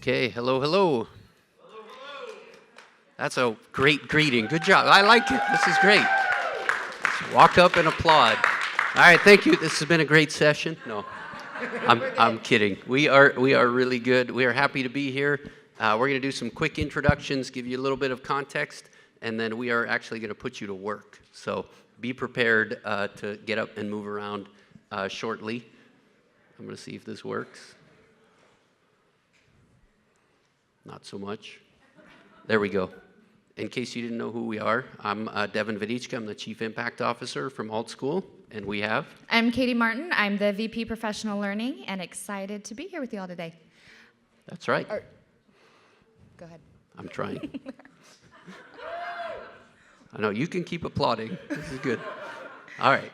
Okay, hello, hello. That's a great greeting. Good job. I like it. This is great. Just walk up and applaud. All right, thank you. This has been a great session. No, I'm kidding. We are really good. We are happy to be here. We're going to do some quick introductions, give you a little bit of context, and then we are actually going to put you to work. So be prepared to get up and move around shortly. I'm going to see if this works. Not so much. There we go. In case you didn't know who we are, I'm Devin Vodicka. I'm the Chief Impact Officer from AltSchool, and we have... I'm Katie Martin. I'm the VP Professional Learning, and excited to be here with you all today. That's right. Go ahead. I'm trying. I know, you can keep applauding. This is good. All right.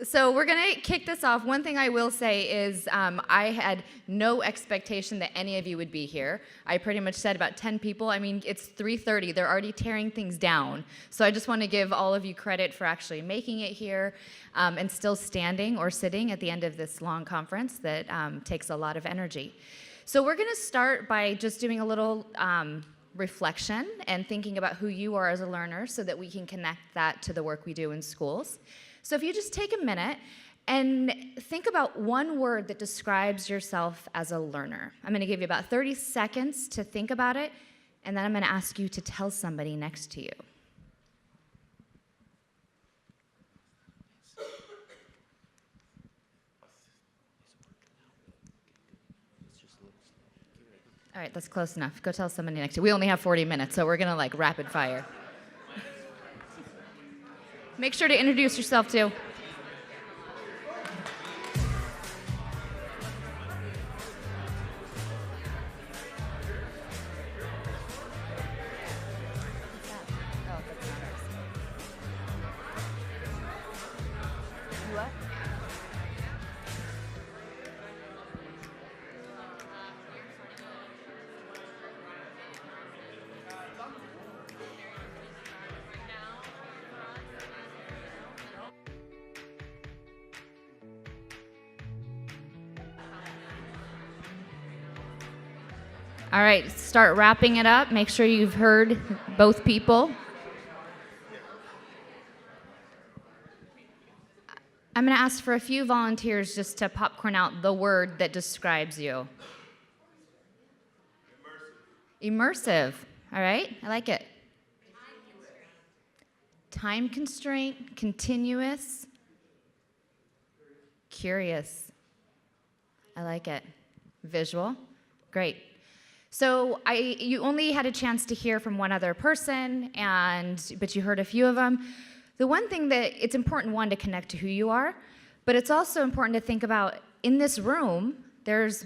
So we're going to kick this off. One thing I will say is I had no expectation that any of you would be here. I pretty much said about 10 people. I mean, it's 3:30. They're already tearing things down. So I just want to give all of you credit for actually making it here and still standing or sitting at the end of this long conference that takes a lot of energy. So we're going to start by just doing a little reflection and thinking about who you are as a learner so that we can connect that to the work we do in schools. So if you just take a minute and think about one word that describes yourself as a learner. I'm going to give you about 30 seconds to think about it, and then I'm going to ask you to tell somebody next to you. All right, that's close enough. Go tell somebody next to you. We only have 40 minutes, so we're going to rapid fire. Make sure to introduce yourself, too. All right, start wrapping it up. Make sure you've heard both people. I'm going to ask for a few volunteers just to popcorn out the word that describes you. Immersive. All right, I like it. Time constraint, continuous, curious. I like it. Visual. Great. So you only had a chance to hear from one other person, but you heard a few of them. The one thing that it's important, one, to connect to who you are, but it's also important to think about in this room, there's,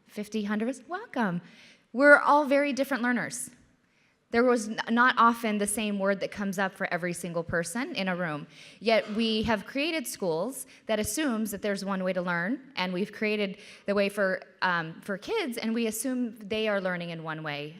50, 100 of us. Welcome. We're all very different learners. There was not often the same word that comes up for every single person in a room. Yet we have created schools that assumes that there's one way to learn, and we've created the way for kids, and we assume they are learning in one way.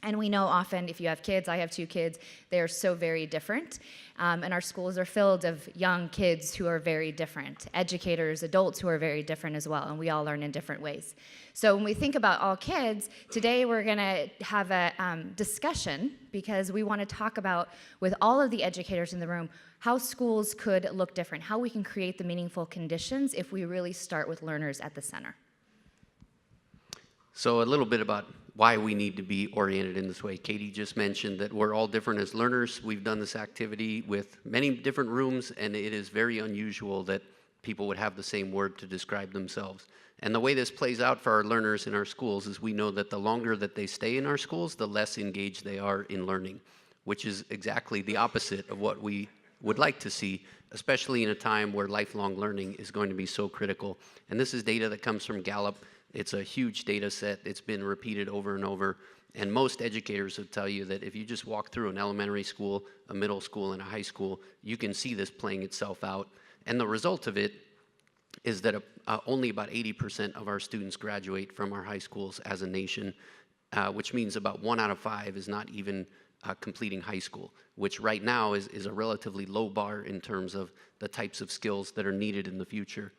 And we know often, if you have kids, I have 2 kids, they are so very different. And our schools are filled of young kids who are very different, educators, adults who are very different as well, and we all learn in different ways. So when we think about all kids, today we're going to have a discussion because we want to talk about, with all of the educators in the room, how schools could look different, how we can create the meaningful conditions if we really start with learners at the center. So a little bit about why we need to be oriented in this way. Katie just mentioned that we're all different as learners. We've done this activity with many different rooms, and it is very unusual that people would have the same word to describe themselves. And the way this plays out for our learners in our schools is we know that the longer that they stay in our schools, the less engaged they are in learning, which is exactly the opposite of what we would like to see, especially in a time where lifelong learning is going to be so critical. And this is data that comes from Gallup. It's a huge data set. It's been repeated over and over. And most educators will tell you that if you just walk through an elementary school, a middle school, and a high school, you can see this playing itself out. And the result of it is that only about 80% of our students graduate from our high schools as a nation, which means about 1 out of 5 is not even completing high school, which right now is a relatively low bar in terms of the types of skills that are needed in the future.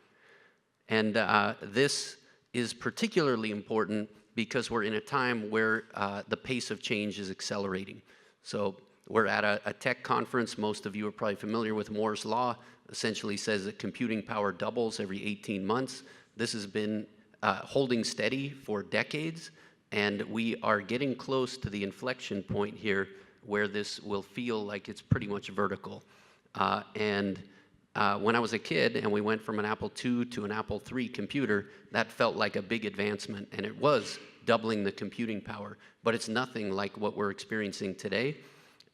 And this is particularly important because we're in a time where the pace of change is accelerating. So we're at a tech conference. Most of you are probably familiar with Moore's Law. Essentially says that computing power doubles every 18 months. This has been holding steady for decades, and we are getting close to the inflection point here where this will feel like it's pretty much vertical. When I was a kid and we went from an Apple II to an Apple III computer, that felt like a big advancement, and it was doubling the computing power, but it's nothing like what we're experiencing today.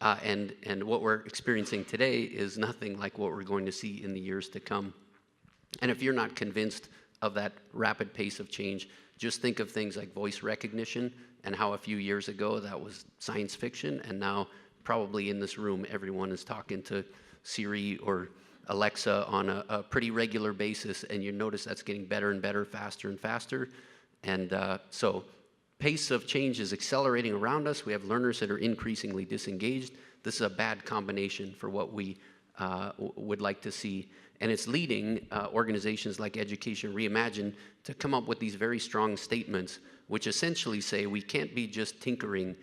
And what we're experiencing today is nothing like what we're going to see in the years to come. And if you're not convinced of that rapid pace of change, just think of things like voice recognition and how a few years ago that was science fiction, and now probably in this room everyone is talking to Siri or Alexa on a pretty regular basis, and you notice that's getting better and better, faster and faster. And so pace of change is accelerating around us. We have learners that are increasingly disengaged. This is a bad combination for what we would like to see. And it's leading organizations like Education Reimagined to come up with these very strong statements, which essentially say we can't be just tinkering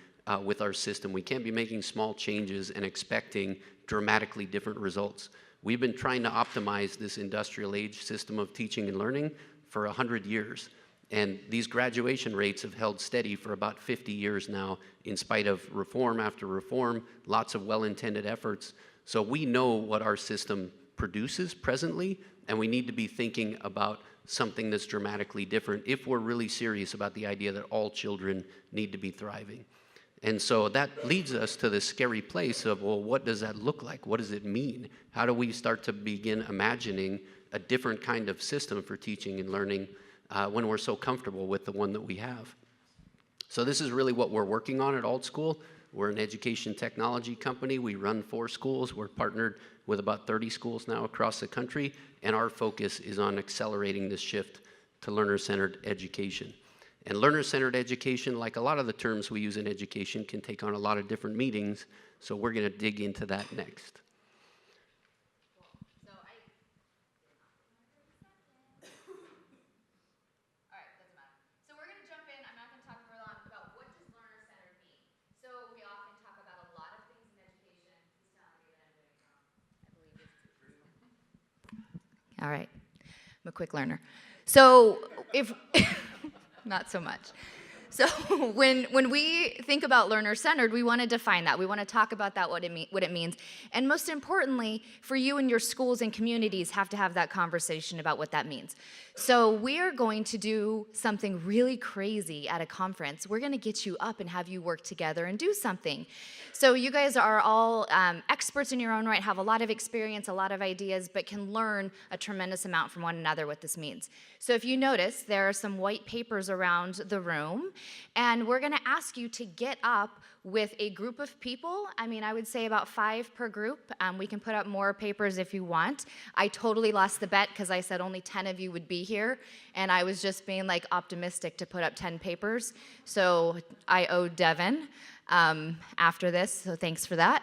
with our system. We can't be making small changes and expecting dramatically different results. We've been trying to optimize this industrial age system of teaching and learning for 100 years. And these graduation rates have held steady for about 50 years now, in spite of reform after reform, lots of well-intended efforts. So we know what our system produces presently, and we need to be thinking about something that's dramatically different if we're really serious about the idea that all children need to be thriving. And so that leads us to this scary place of, well, what does that look like? What does it mean? How do we start to begin imagining a different kind of system for teaching and learning when we're so comfortable with the one that we have? So this is really what we're working on at AltSchool. We're an education technology company. We run 4 schools. We're partnered with about 30 schools now across the country, and our focus is on accelerating this shift to learner-centered education. And learner-centered education, like a lot of the terms we use in education, can take on a lot of different meanings, so we're going to dig into that next. All right, I'm a quick learner. So if, not so much. So when we think about learner-centered, we want to define that. We want to talk about that, what it means. And most importantly, for you and your schools and communities have to have that conversation about what that means. So we are going to do something really crazy at a conference. We're going to get you up and have you work together and do something. So you guys are all experts in your own right, have a lot of experience, a lot of ideas, but can learn a tremendous amount from one another what this means. So if you notice, there are some white papers around the room, and we're going to ask you to get up with a group of people. I mean, I would say about 5 per group. We can put up more papers if you want. I totally lost the bet because I said only 10 of you would be here, and I was just being like optimistic to put up 10 papers. So I owe Devin after this, so thanks for that.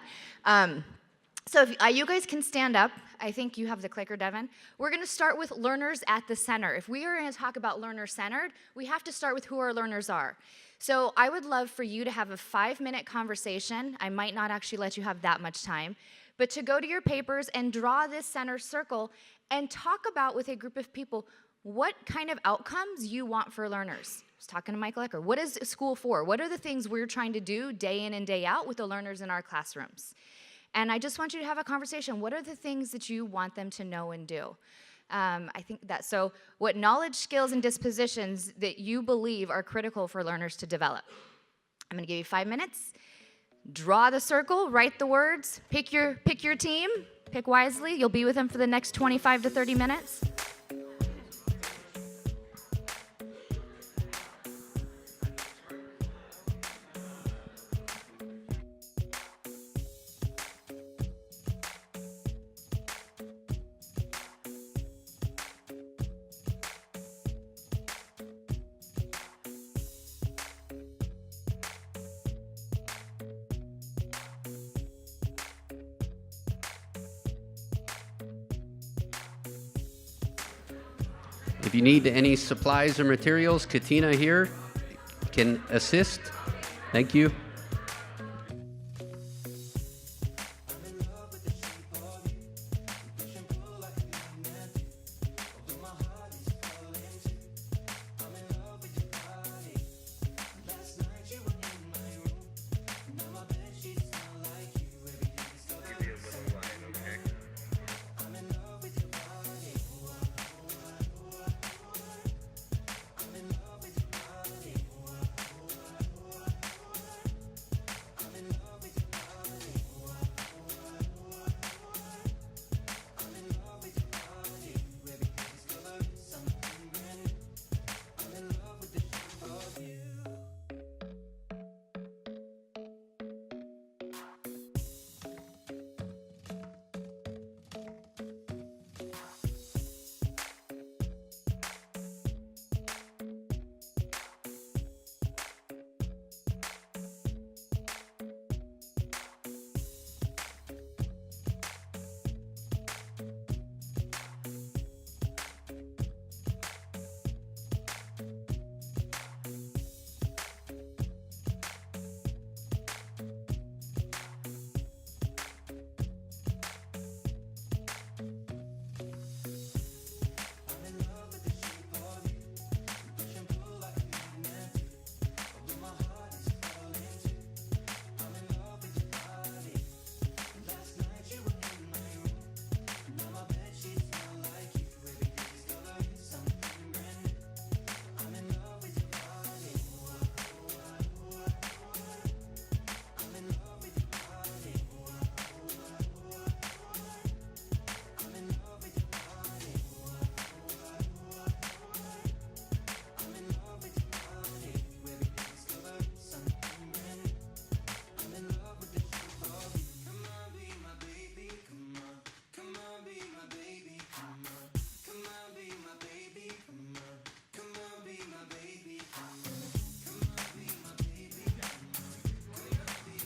So if you guys can stand up. I think you have the clicker, Devin. We're going to start with learners at the center. If we are going to talk about learner-centered, we have to start with who our learners are. So I would love for you to have a 5-minute conversation. I might not actually let you have that much time, but to go to your papers and draw this center circle and talk about with a group of people what kind of outcomes you want for learners. I was talking to Michael Ecker. What is school for? What are the things we're trying to do day in and day out with the learners in our classrooms? And I just want you to have a conversation. What are the things that you want them to know and do? I think that, so what knowledge, skills, and dispositions that you believe are critical for learners to develop. I'm going to give you 5 minutes. Draw the circle, write the words, pick your team, pick wisely. You'll be with them for the next 25 to 30 minutes. If you need any supplies or materials, Katina here, can assist. Thank you.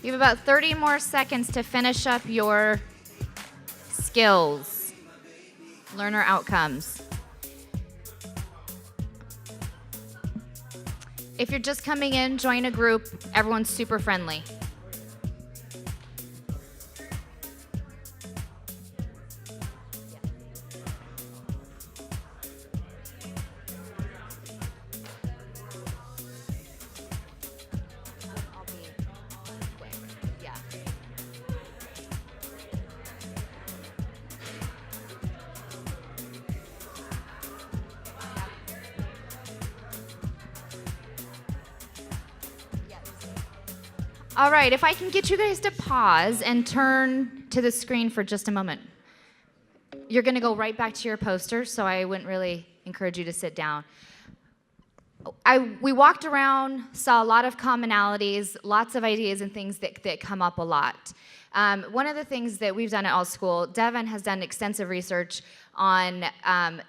You have about 30 more seconds to finish up your skills, learner outcomes. If you're just coming in, join a group. Everyone's super friendly. All right, if I can get you guys to pause and turn to the screen for just a moment. You're going to go right back to your poster, so I wouldn't really encourage you to sit down. We walked around, saw a lot of commonalities, lots of ideas and things that come up a lot. One of the things that we've done at AltSchool, Devin has done extensive research on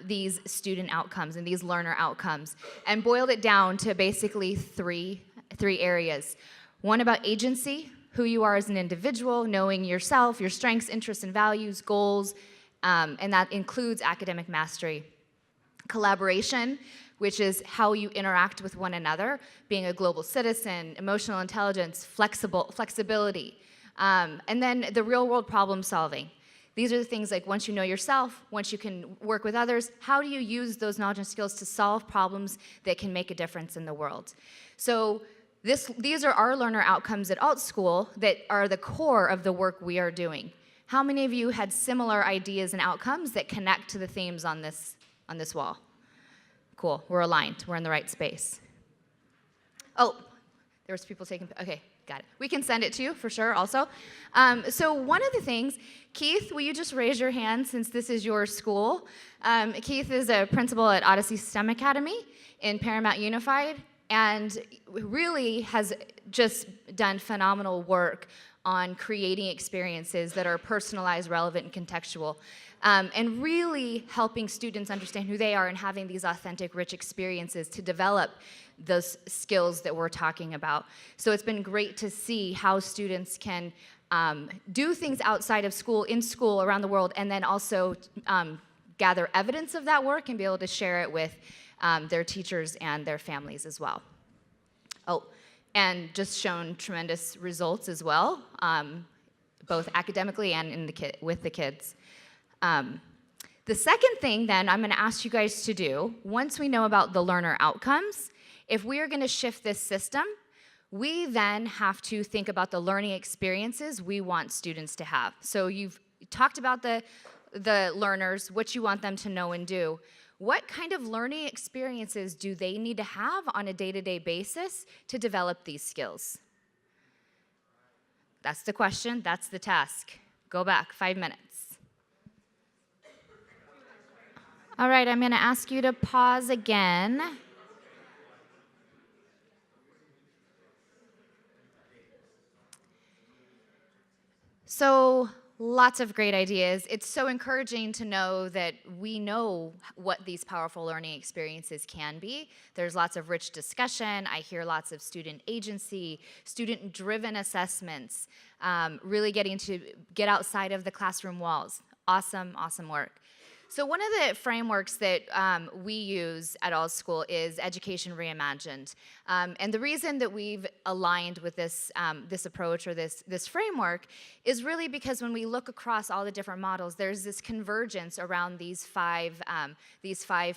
these student outcomes and these learner outcomes, and boiled it down to basically three areas. One about agency, who you are as an individual, knowing yourself, your strengths, interests, and values, goals, and that includes academic mastery. Collaboration, which is how you interact with one another, being a global citizen, emotional intelligence, flexibility, and then the real-world problem solving. These are the things like once you know yourself, once you can work with others, how do you use those knowledge and skills to solve problems that can make a difference in the world? So these are our learner outcomes at AltSchool that are the core of the work we are doing. How many of you had similar ideas and outcomes that connect to the themes on this wall? Cool, we're aligned, we're in the right space. Oh, there was people taking, okay, got it. We can send it to you for sure also. So one of the things, Keith, will you just raise your hand since this is your school? Keith is a principal at Odyssey STEM Academy in Paramount Unified, and really has just done phenomenal work on creating experiences that are personalized, relevant, and contextual, and really helping students understand who they are and having these authentic, rich experiences to develop those skills that we're talking about. So it's been great to see how students can do things outside of school, in school, around the world, and then also gather evidence of that work and be able to share it with their teachers and their families as well. And just shown tremendous results as well, both academically and with the kids. The second thing then I'm going to ask you guys to do, once we know about the learner outcomes, if we are going to shift this system, we then have to think about the learning experiences we want students to have. So you've talked about the learners, what you want them to know and do. What kind of learning experiences do they need to have on a day-to-day basis to develop these skills? That's the question, that's the task. Go back, 5 minutes. All right, I'm gonna ask you to pause again. So, lots of great ideas. It's so encouraging to know that we know what these powerful learning experiences can be. There's lots of rich discussion. I hear lots of student agency, student-driven assessments, really getting to get outside of the classroom walls. Awesome, awesome work. So one of the frameworks that we use at AltSchool is Education Reimagined. And the reason that we've aligned with this, this approach or this framework is really because when we look across all the different models, there's this convergence around these five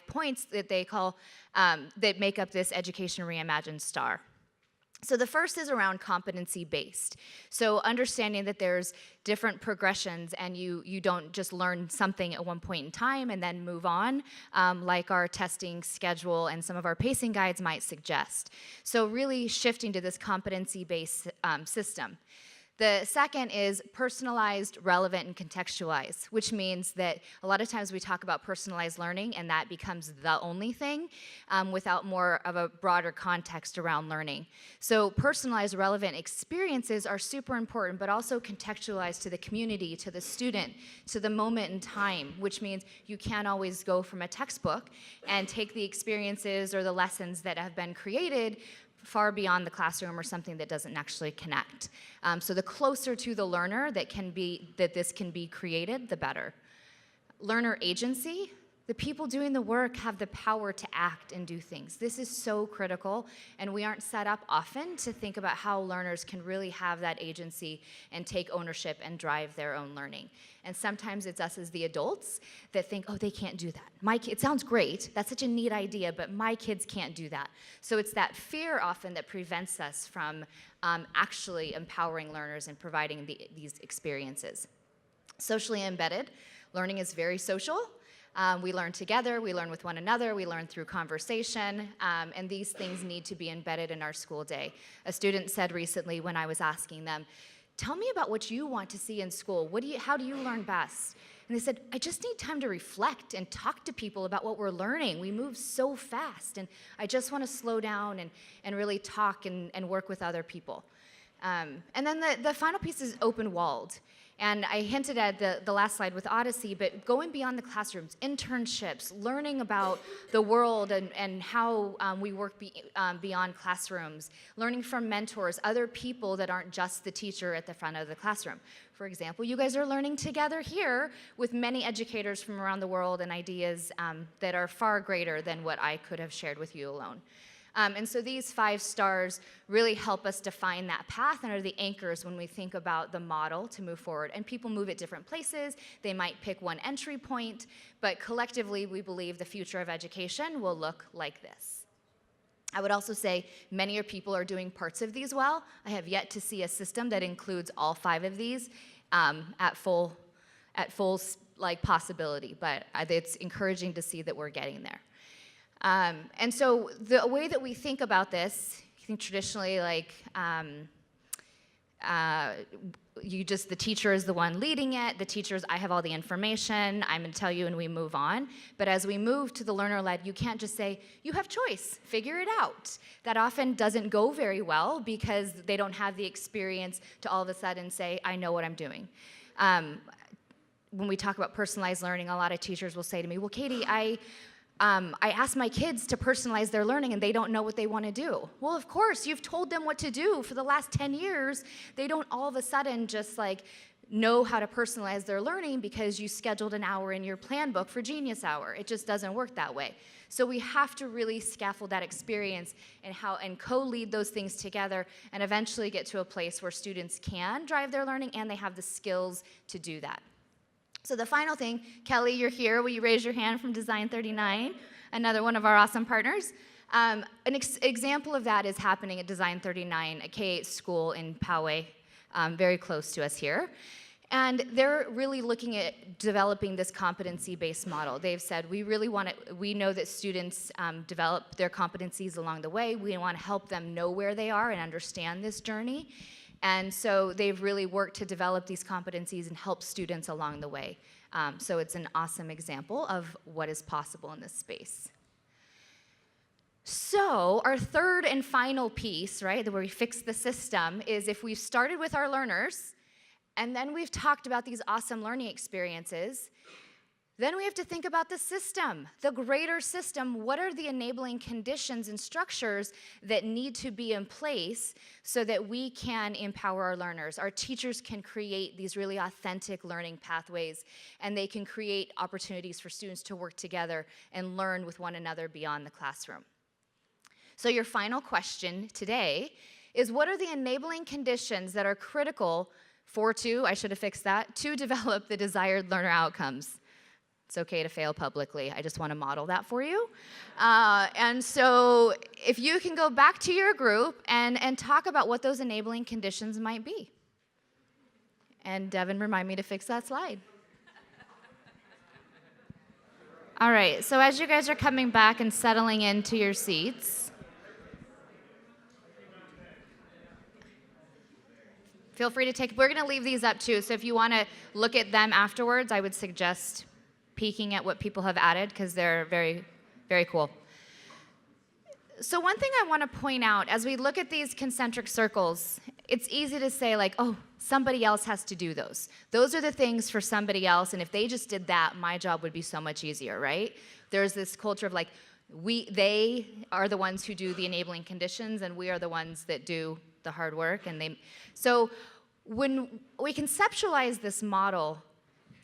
points that they call, that make up this Education Reimagined star. So the first is around competency-based. So understanding that there's different progressions and you don't just learn something at one point in time and then move on, like our testing schedule and some of our pacing guides might suggest. So really shifting to this competency-based system. The second is personalized, relevant, and contextualized, which means that a lot of times we talk about personalized learning and that becomes the only thing without more of a broader context around learning. So personalized, relevant experiences are super important, but also contextualized to the community, to the student, to the moment in time, which means you can't always go from a textbook and take the experiences or the lessons that have been created far beyond the classroom or something that doesn't actually connect. So the closer to the learner that this can be created, the better. Learner agency, the people doing the work have the power to act and do things. This is so critical, and we aren't set up often to think about how learners can really have that agency and take ownership and drive their own learning. And sometimes it's us as the adults that think, oh, they can't do that. It sounds great, that's such a neat idea, but my kids can't do that. So it's that fear often that prevents us from actually empowering learners and providing these experiences. Socially embedded, learning is very social. We learn together, we learn with one another, we learn through conversation, and these things need to be embedded in our school day. A student said recently when I was asking them, tell me about what you want to see in school. How do you learn best? And they said, I just need time to reflect and talk to people about what we're learning. We move so fast, and I just want to slow down and really talk and work with other people. And then the final piece is open-walled. And I hinted at the last slide with Odyssey, but going beyond the classrooms, internships, learning about the world and how we work beyond classrooms, learning from mentors, other people that aren't just the teacher at the front of the classroom. For example, you guys are learning together here with many educators from around the world and ideas that are far greater than what I could have shared with you alone. And so these 5 stars really help us define that path and are the anchors when we think about the model to move forward. And people move at different places. They might pick one entry point, but collectively we believe the future of education will look like this. I would also say many people are doing parts of these well. I have yet to see a system that includes all 5 of these at full possibility, but it's encouraging to see that we're getting there. And so the way that we think about this, I think traditionally the teacher is the one leading it, I have all the information, I'm gonna tell you and we move on. But as we move to the learner-led, you can't just say, you have choice, figure it out. That often doesn't go very well because they don't have the experience to all of a sudden say, I know what I'm doing. When we talk about personalized learning, a lot of teachers will say to me, well, Katie, I ask my kids to personalize their learning and they don't know what they want to do. Well, of course, you've told them what to do for the last 10 years. They don't all of a sudden just know how to personalize their learning because you scheduled an hour in your plan book for Genius Hour. It just doesn't work that way. So we have to really scaffold that experience and co-lead those things together and eventually get to a place where students can drive their learning and they have the skills to do that. So the final thing, Kelly, you're here. Will you raise your hand from Design 39, another one of our awesome partners? An example of that is happening at Design 39, a K-8 school in Poway, very close to us here. And they're really looking at developing this competency-based model. They've said, we know that students develop their competencies along the way. We want to help them know where they are and understand this journey. And so they've really worked to develop these competencies and help students along the way. So it's an awesome example of what is possible in this space. So our third and final piece, right, where we fix the system, is if we've started with our learners, and then we've talked about these awesome learning experiences, then we have to think about the system, the greater system. What are the enabling conditions and structures that need to be in place so that we can empower our learners? Our teachers can create these really authentic learning pathways, and they can create opportunities for students to work together and learn with one another beyond the classroom. So your final question today is, what are the enabling conditions that are critical I should have fixed that, to develop the desired learner outcomes? It's okay to fail publicly. I just want to model that for you. And so if you can go back to your group and talk about what those enabling conditions might be. And Devin, remind me to fix that slide. All right, so as you guys are coming back and settling into your seats, feel free to we're going to leave these up too, so if you want to look at them afterwards, I would suggest peeking at what people have added because they're very, very cool. So one thing I want to point out, as we look at these concentric circles, it's easy to say like, oh, somebody else has to do those. Those are the things for somebody else, and if they just did that, my job would be so much easier, right? There's this culture of like, they are the ones who do the enabling conditions, and we are the ones that do the hard work. So when we conceptualize this model,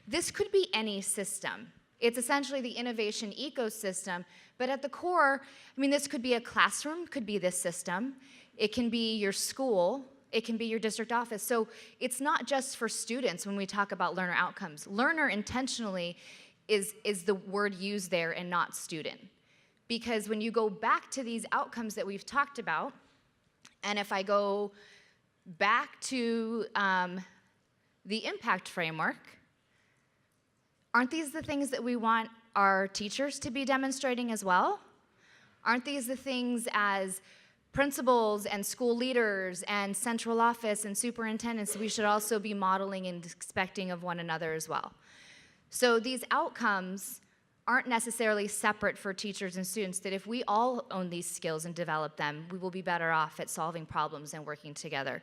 this could be any system. It's essentially the innovation ecosystem, but at the core, I mean, this could be a classroom, could be this system. It can be your school, it can be your district office. So it's not just for students when we talk about learner outcomes. Learner intentionally is the word used there and not student. Because when you go back to these outcomes that we've talked about, and if I go back to the impact framework, aren't these the things that we want our teachers to be demonstrating as well? Aren't these the things as principals and school leaders and central office and superintendents we should also be modeling and expecting of one another as well? So these outcomes aren't necessarily separate for teachers and students, that if we all own these skills and develop them, we will be better off at solving problems and working together.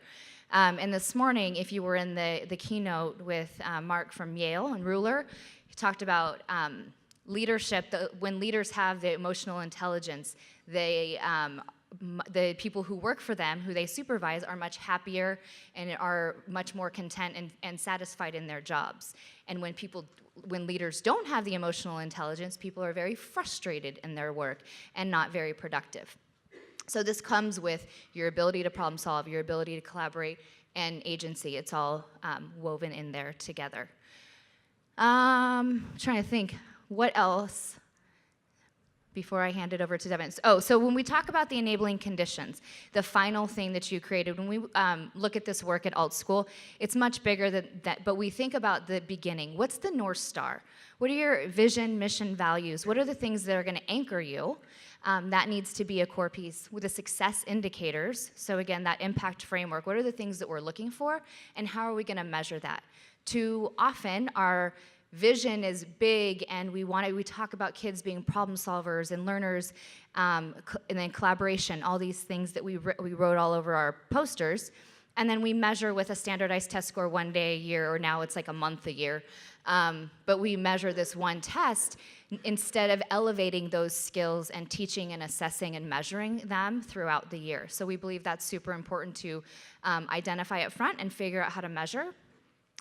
And this morning, if you were in the keynote with Mark from Yale and Ruler, he talked about leadership. When leaders have the emotional intelligence, the people who work for them, who they supervise, are much happier and are much more content and satisfied in their jobs. And when leaders don't have the emotional intelligence, people are very frustrated in their work and not very productive. So this comes with your ability to problem solve, your ability to collaborate, and agency. It's all woven in there together. Trying to think, what else before I hand it over to Devin? So when we talk about the enabling conditions, the final thing that you created, when we look at this work at AltSchool, it's much bigger than that, but we think about the beginning. What's the North Star? What are your vision, mission, values? What are the things that are going to anchor you? That needs to be a core piece with the success indicators. So again, that impact framework, what are the things that we're looking for, and how are we going to measure that? Too often, our vision is big, and we talk about kids being problem solvers and learners, and then collaboration, all these things that we wrote all over our posters, and then we measure with a standardized test score one day a year, or now it's like a month a year, but we measure this one test instead of elevating those skills and teaching and assessing and measuring them throughout the year. So we believe that's super important to identify up front and figure out how to measure.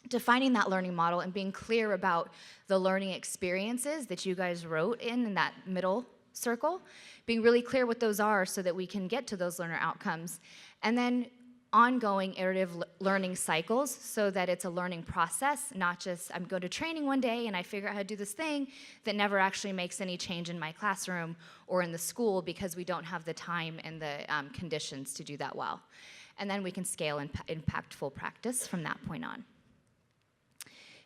defining that learning model and being clear about the learning experiences that you guys wrote in that middle circle, being really clear what those are so that we can get to those learner outcomes. And then ongoing iterative learning cycles so that it's a learning process, not just I'm going to training one day and I figure out how to do this thing that never actually makes any change in my classroom or in the school because we don't have the time and the conditions to do that well. And then we can scale impactful practice from that point on.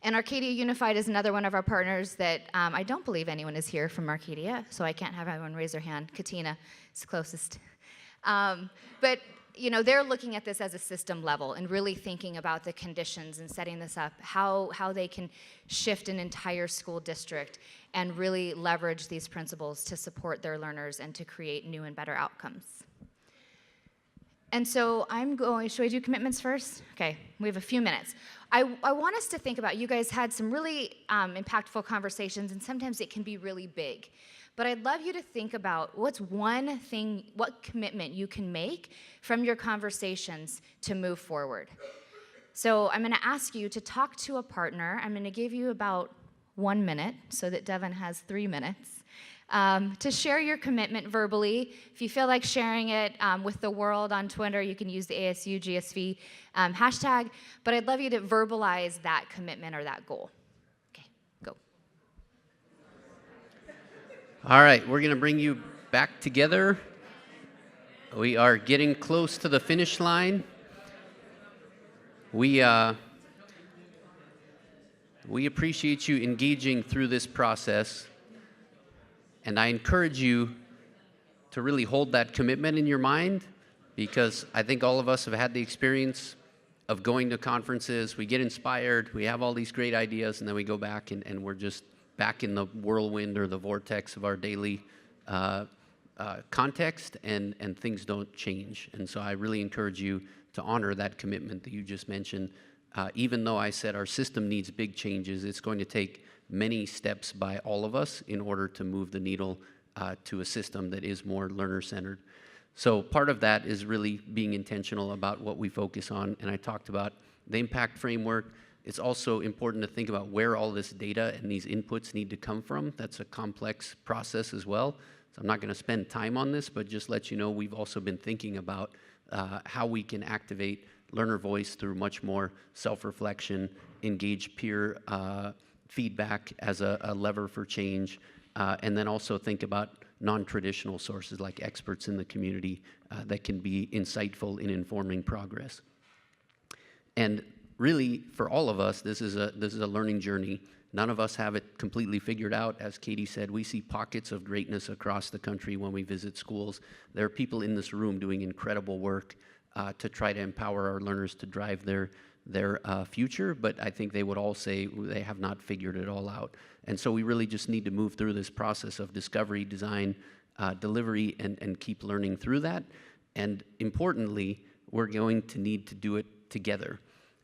And Arcadia Unified is another one of our partners that I don't believe anyone is here from Arcadia, so I can't have everyone raise their hand. Katina is closest. But you know, they're looking at this as a system level and really thinking about the conditions and setting this up, how they can shift an entire school district and really leverage these principles to support their learners and to create new and better outcomes. And so should I do commitments first? Okay, we have a few minutes. I want us to think about, you guys had some really impactful conversations, and sometimes it can be really big. But I'd love you to think about what's one thing, what commitment you can make from your conversations to move forward. So I'm going to ask you to talk to a partner. I'm going to give you about 1 minute so that Devin has 3 minutes to share your commitment verbally. If you feel like sharing it with the world on Twitter, you can use the ASU GSV hashtag. But I'd love you to verbalize that commitment or that goal. All right, we're going to bring you back together. We are getting close to the finish line. We appreciate you engaging through this process, and I encourage you to really hold that commitment in your mind, because I think all of us have had the experience of going to conferences. We get inspired, we have all these great ideas, and then we go back and we're just back in the whirlwind or the vortex of our daily context, and things don't change. And so I really encourage you to honor that commitment that you just mentioned. Even though I said our system needs big changes, it's going to take many steps by all of us in order to move the needle to a system that is more learner-centered. So part of that is really being intentional about what we focus on, and I talked about the impact framework. It's also important to think about where all this data and these inputs need to come from. That's a complex process as well. So I'm not going to spend time on this, but just let you know we've also been thinking about how we can activate learner voice through much more self-reflection, engage peer feedback as a lever for change, and then also think about non-traditional sources like experts in the community that can be insightful in informing progress. And really, for all of us, this is a learning journey. None of us have it completely figured out. As Katie said, we see pockets of greatness across the country when we visit schools. There are people in this room doing incredible work to try to empower our learners to drive their future, but I think they would all say they have not figured it all out. And so we really just need to move through this process of discovery, design, delivery, and keep learning through that. And importantly, we're going to need to do it together.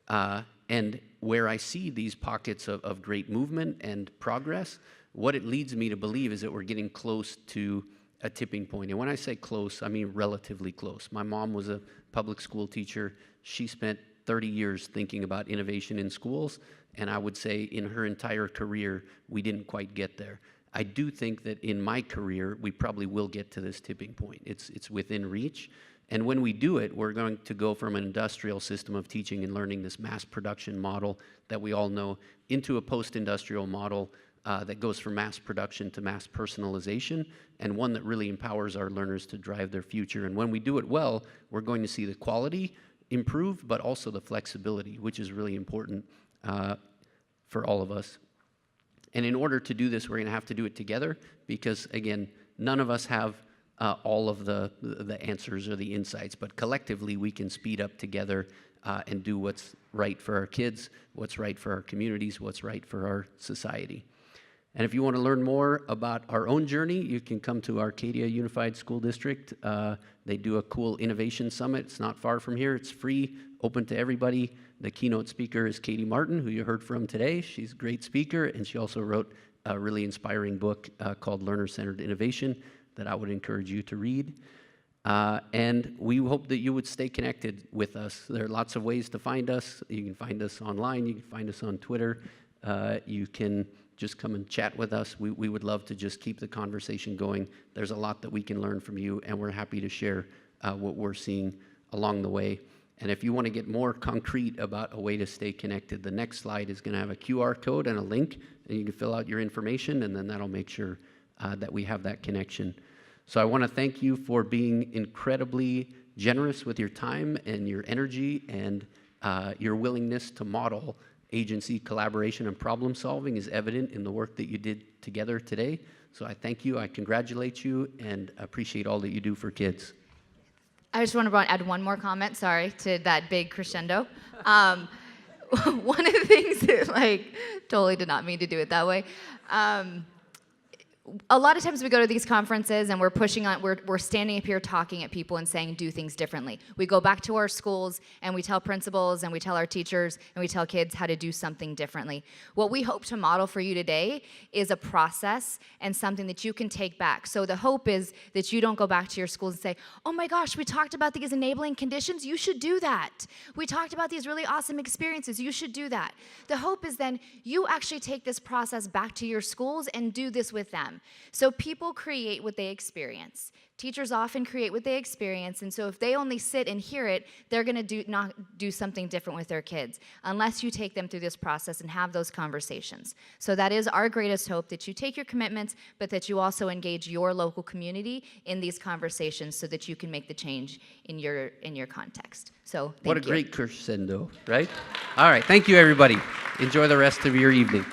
And where I see these pockets of great movement and progress, what it leads me to believe is that we're getting close to a tipping point. And when I say close, I mean relatively close. My mom was a public school teacher. She spent 30 years thinking about innovation in schools, and I would say in her entire career, we didn't quite get there. I do think that in my career, we probably will get to this tipping point. It's within reach. And when we do it, we're going to go from an industrial system of teaching and learning, this mass production model that we all know, into a post-industrial model that goes from mass production to mass personalization, and one that really empowers our learners to drive their future. And when we do it well, we're going to see the quality improve, but also the flexibility, which is really important for all of us. And in order to do this, we're going to have to do it together, because, again, none of us have all of the answers or the insights, but collectively we can speed up together and do what's right for our kids, what's right for our communities, what's right for our society. And if you want to learn more about our own journey, you can come to Arcadia Unified School District. They do a cool innovation summit. It's not far from here. It's free, open to everybody. The keynote speaker is Katie Martin, who you heard from today. She's a great speaker, and she also wrote a really inspiring book called Learner-Centered Innovation that I would encourage you to read. And we hope that you would stay connected with us. There are lots of ways to find us. You can find us online. You can find us on Twitter. You can just come and chat with us. We would love to just keep the conversation going. There's a lot that we can learn from you, and we're happy to share what we're seeing along the way. And if you want to get more concrete about a way to stay connected, the next slide is going to have a QR code and a link, and you can fill out your information, and then that'll make sure that we have that connection. So I want to thank you for being incredibly generous with your time and your energy, and your willingness to model agency collaboration and problem solving is evident in the work that you did together today. So I thank you, I congratulate you, and appreciate all that you do for kids. I just want to add one more comment, sorry, to that big crescendo. One of the things that, totally did not mean to do it that way. A lot of times we go to these conferences and we're standing up here talking at people and saying do things differently. We go back to our schools and we tell principals and we tell our teachers and we tell kids how to do something differently. What we hope to model for you today is a process and something that you can take back. So the hope is that you don't go back to your schools and say, oh my gosh, we talked about these enabling conditions, you should do that. We talked about these really awesome experiences, you should do that. The hope is then you actually take this process back to your schools and do this with them. So people create what they experience. Teachers often create what they experience, and so if they only sit and hear it, they're going to not do something different with their kids unless you take them through this process and have those conversations. So that is our greatest hope, that you take your commitments, but that you also engage your local community in these conversations so that you can make the change in your context. So thank you. What a great crescendo, right? All right, thank you, everybody. Enjoy the rest of your evening.